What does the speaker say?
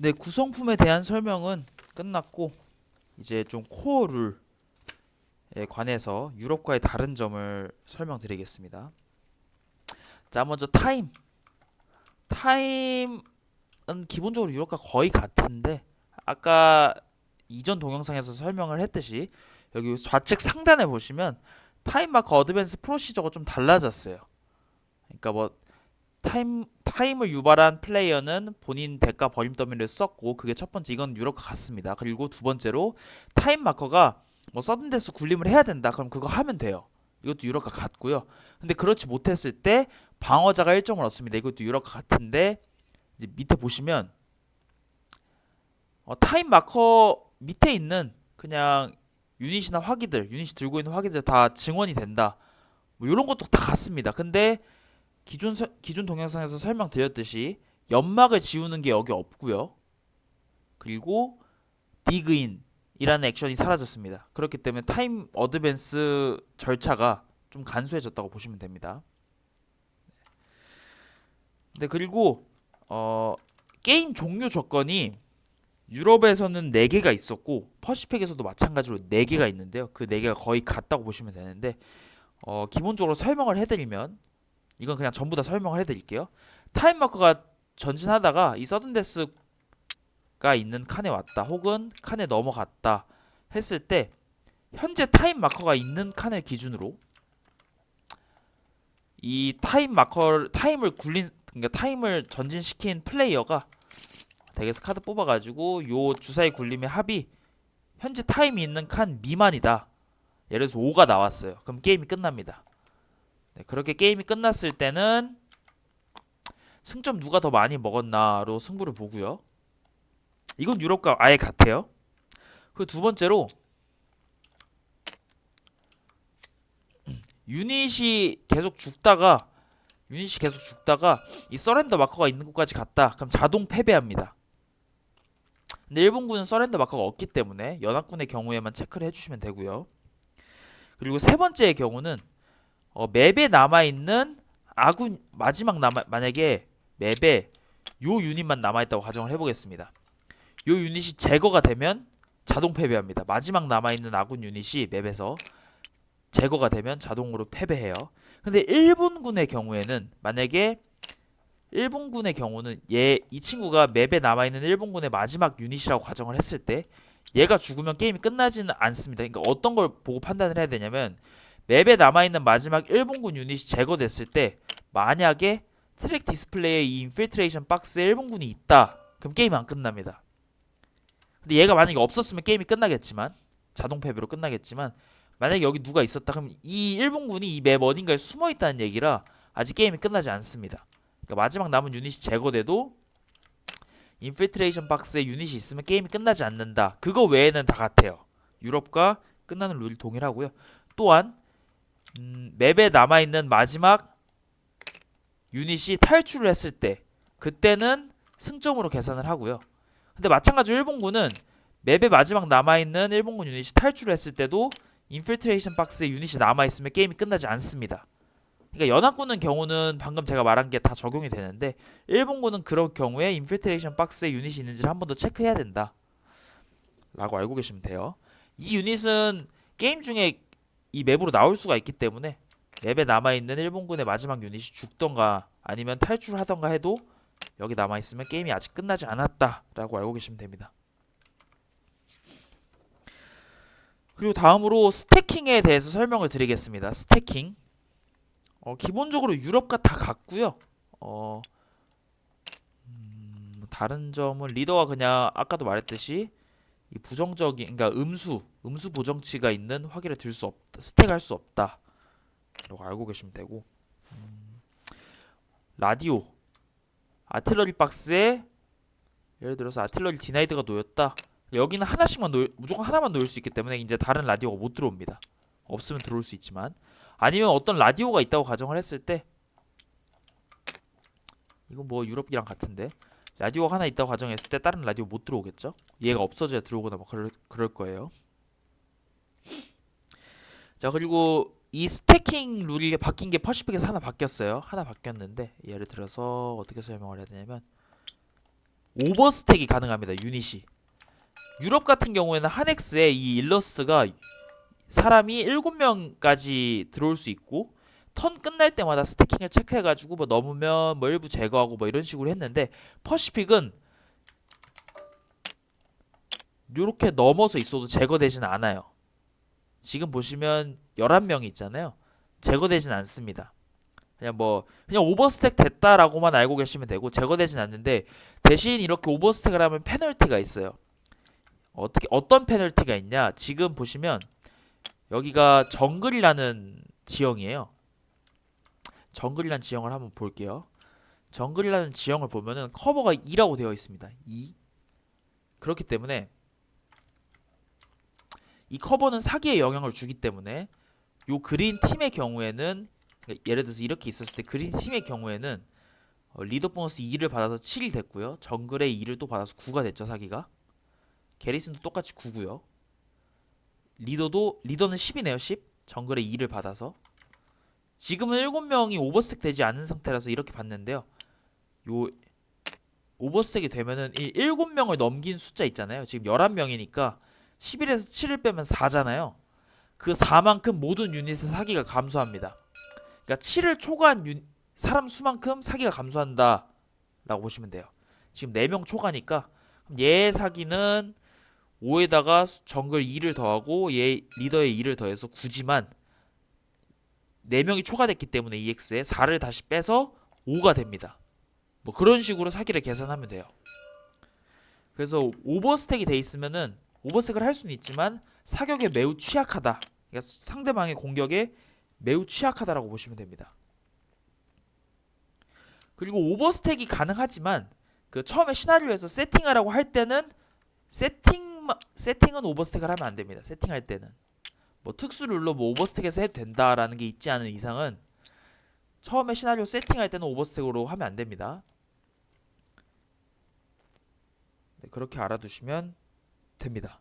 네, 구성품에 대한 설명은 끝났고 이제 좀 코어 룰에 관해서 유럽과의 다른 점을 설명드리겠습니다. 자, 먼저 타임은 기본적으로 유럽과 거의 같은데 아까 이전 동영상에서 설명을 했듯이 여기 좌측 상단에 보시면 타임 마커 어드밴스 프로시저가 좀 달라졌어요. 그러니까 뭐 타임을 유발한 플레이어는 본인 대가 버림 더미를 썼고, 그게 첫 번째. 이건 유럽과 같습니다. 그리고 두 번째로 타임 마커가 뭐 서든데스 굴림을 해야 된다, 그럼 그거 하면 돼요. 이것도 유럽과 같고요. 근데 그렇지 못했을 때 방어자가 1점을 얻습니다. 이것도 유럽과 같은데 이제 밑에 보시면 타임 마커 밑에 있는 그냥 유닛이나 화기들, 유닛이 들고 있는 화기들 다 증원이 된다, 뭐 이런 것도 다 같습니다. 근데 기존 동영상에서 설명드렸듯이 연막을 지우는 게 여기 없고요. 그리고 디그인이라는 액션이 사라졌습니다. 그렇기 때문에 타임 어드밴스 절차가 좀 간소해졌다고 보시면 됩니다. 네, 그리고 게임 종료 조건이 유럽에서는 4개가 있었고 퍼시픽에서도 마찬가지로 4개가 있는데요. 그 4개가 거의 같다고 보시면 되는데, 기본적으로 설명을 해드리면, 이건 그냥 전부 다 설명을 해드릴게요. 타임 마커가 전진하다가 이 서든데스가 있는 칸에 왔다, 혹은 칸에 넘어갔다 했을 때, 현재 타임 마커가 있는 칸을 기준으로 이 그러니까 타임을 전진시킨 플레이어가 덱에서 카드 뽑아가지고 요 주사위 굴림의 합이 현재 타임이 있는 칸 미만이다, 예를 들어서 5가 나왔어요. 그럼 게임이 끝납니다. 네, 그렇게 게임이 끝났을 때는 승점 누가 더 많이 먹었나로 승부를 보고요. 이건 유럽과 아예 같아요. 그 두 번째로 유닛이 계속 죽다가 이 서렌더 마커가 있는 곳까지 갔다, 그럼 자동 패배합니다. 근데 일본군은 서렌더 마커가 없기 때문에 연합군의 경우에만 체크를 해주시면 되고요. 그리고 세 번째의 경우는 맵에 남아있는 만약에 맵에 요 유닛만 남아있다고 가정을 해보겠습니다. 요 유닛이 제거가 되면 자동 패배합니다. 마지막 남아있는 아군 유닛이 맵에서 제거가 되면 자동으로 패배해요. 근데 일본군의 경우에는, 만약에 일본군의 경우는 이 친구가 맵에 남아있는 일본군의 마지막 유닛이라고 가정을 했을 때 얘가 죽으면 게임이 끝나지는 않습니다. 그러니까 어떤 걸 보고 판단을 해야 되냐면, 맵에 남아있는 마지막 일본군 유닛이 제거됐을 때 만약에 트랙 디스플레이에 이 인필트레이션 박스에 일본군이 있다, 그럼 게임이 안 끝납니다. 근데 얘가 만약에 없었으면 게임이 끝나겠지만, 자동 패배로 끝나겠지만, 만약에 여기 누가 있었다 그럼 이 일본군이 이 맵 어딘가에 숨어 있다는 얘기라 아직 게임이 끝나지 않습니다. 그러니까 마지막 남은 유닛이 제거돼도 인필트레이션 박스에 유닛이 있으면 게임이 끝나지 않는다. 그거 외에는 다 같아요. 유럽과 끝나는 룰이 동일하고요. 또한 맵에 남아있는 마지막 유닛이 탈출을 했을 때 그때는 승점으로 계산을 하고요. 근데 마찬가지로 일본군은 맵에 마지막 남아있는 일본군 유닛이 탈출을 했을 때도 인필트레이션 박스에 유닛이 남아있으면 게임이 끝나지 않습니다. 그러니까 연합군의 경우는 방금 제가 말한 게 다 적용이 되는데, 일본군은 그런 경우에 인필트레이션 박스에 유닛이 있는지를 한 번 더 체크해야 된다 라고 알고 계시면 돼요. 이 유닛은 게임 중에 이 맵으로 나올 수가 있기 때문에 맵에 남아있는 일본군의 마지막 유닛이 죽던가 아니면 탈출하던가 해도 여기 남아있으면 게임이 아직 끝나지 않았다 라고 알고 계시면 됩니다. 그리고 다음으로 스태킹에 대해서 설명을 드리겠습니다. 스태킹, 기본적으로 유럽과 다 같고요. 다른 점은 리더가 그냥 아까도 말했듯이 이 부정적인, 그러니까 음수 보정치가 있는 화기를 들 수 없다, 스택할 수 없다 라고 알고 계시면 되고, 라디오, 아틀러리 박스에 예를 들어서 아틀러리 디나이드가 놓였다, 여기는 무조건 하나만 놓을 수 있기 때문에 이제 다른 라디오가 못 들어옵니다. 없으면 들어올 수 있지만, 아니면 어떤 라디오가 있다고 가정을 했을 때, 이건 뭐 유럽이랑 같은데, 라디오가 하나 있다고 가정했을 때 다른 라디오 못 들어오겠죠? 얘가 없어져야 들어오거나 뭐 그럴 거예요. 자, 그리고 이 스태킹 룰이 바뀐 게 퍼시픽에서 하나 바뀌었어요. 하나 바뀌었는데, 예를 들어서 어떻게 설명을 해야 되냐면, 오버스택이 가능합니다. 유닛이. 유럽 같은 경우에는 한엑스에 이 일러스트가 사람이 7명까지 들어올 수 있고 턴 끝날 때마다 스태킹을 체크해가지고 뭐 넘으면 뭐 일부 제거하고 뭐 이런 식으로 했는데 퍼시픽은 요렇게 넘어서 있어도 제거되진 않아요. 지금 보시면 11명이 있잖아요. 제거되진 않습니다. 그냥 오버스택 됐다라고만 알고 계시면 되고 제거되진 않는데 대신 이렇게 오버스택을 하면 페널티가 있어요. 어떤 페널티가 있냐? 지금 보시면 여기가 정글이라는 지형이에요. 정글이라는 지형을 한번 볼게요. 정글이라는 지형을 보면은 커버가 2라고 되어 있습니다. 2. 그렇기 때문에 이 커버는 사기에 영향을 주기 때문에 요 그린 팀의 경우에는 예를 들어서 이렇게 있었을 때 그린 팀의 경우에는 리더 보너스 2를 받아서 7이 됐고요. 정글의 2를 또 받아서 9가 됐죠. 사기가. 게리슨도 똑같이 9고요. 리더는 10이네요. 10. 정글의 2를 받아서 지금은 7명이 오버스택 되지 않은 상태라서 이렇게 봤는데요. 요 오버스택이 되면은 이 7명을 넘긴 숫자 있잖아요. 지금 11명이니까 11에서 7을 빼면 4잖아요. 그 4만큼 모든 유닛의 사기가 감소합니다. 그러니까 7을 초과한 사람 수만큼 사기가 감소한다 라고 보시면 돼요. 지금 4명 초과니까 얘 사기는 5에다가 정글 2를 더하고 얘 리더의 2를 더해서 9지만 4명이 초과됐기 때문에 EX에 4를 다시 빼서 5가 됩니다. 뭐 그런 식으로 사기를 계산하면 돼요. 그래서 오버스택이 돼 있으면은 오버스택을 할 수는 있지만 사격에 매우 취약하다. 그러니까 상대방의 공격에 매우 취약하다라고 보시면 됩니다. 그리고 오버스택이 가능하지만 그 처음에 시나리오에서 세팅하라고 할 때는 세팅은 오버스택을 하면 안 됩니다. 세팅할 때는 뭐 특수 룰로 뭐 오버스택에서 해도 된다라는 게 있지 않은 이상은 처음에 시나리오 세팅할 때는 오버스택으로 하면 안 됩니다. 네, 그렇게 알아두시면 됩니다.